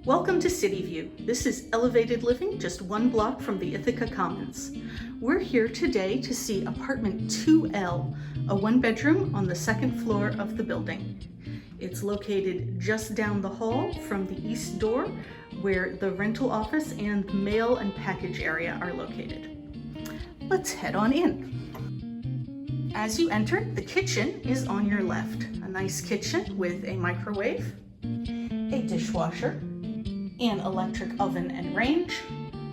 Welcome to Cityview. This is elevated living just one block from the Ithaca Commons. We're here today to see apartment 2L, a one-bedroom on the second floor of the building. It's located just down the hall from the east door where the rental office and the mail and package area are located. Let's head on in. As you enter, the kitchen is on your left. A nice kitchen with a microwave, a dishwasher, an electric oven and range,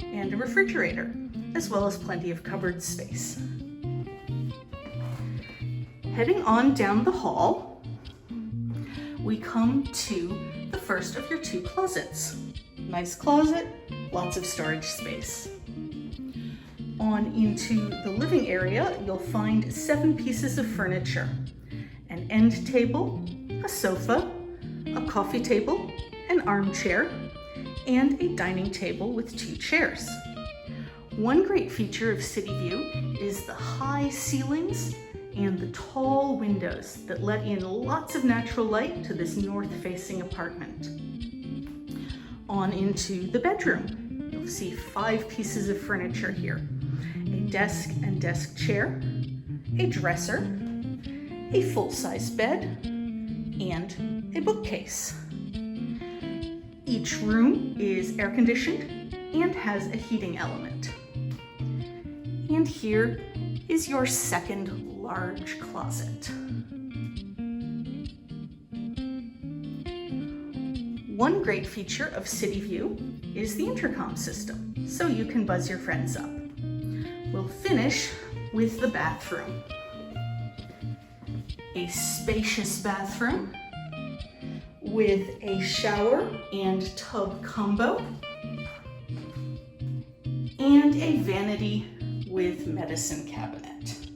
and a refrigerator, as well as plenty of cupboard space. Heading on down the hall, we come to the first of your two closets. Nice closet, lots of storage space. On into the living area, you'll find 7 pieces of furniture: an end table, a sofa, a coffee table, an armchair, and a dining table with 2 chairs. One great feature of Cityview is the high ceilings and the tall windows that let in lots of natural light to this north-facing apartment. On into the bedroom, you'll see 5 pieces of furniture here: a desk and desk chair, a dresser, a full-size bed, and a bookcase. Each room is air-conditioned and has a heating element. And here is your second large closet. One great feature of Cityview is the intercom system, so you can buzz your friends up. We'll finish with the bathroom. A spacious bathroom with a shower and tub combo, and a vanity with medicine cabinet.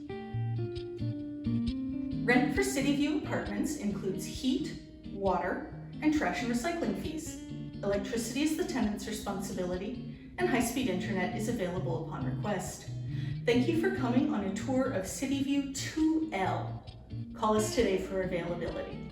Rent for Cityview apartments includes heat, water, and trash and recycling fees. Electricity is the tenant's responsibility, and high-speed internet is available upon request. Thank you for coming on a tour of Cityview 2L. Call us today for availability.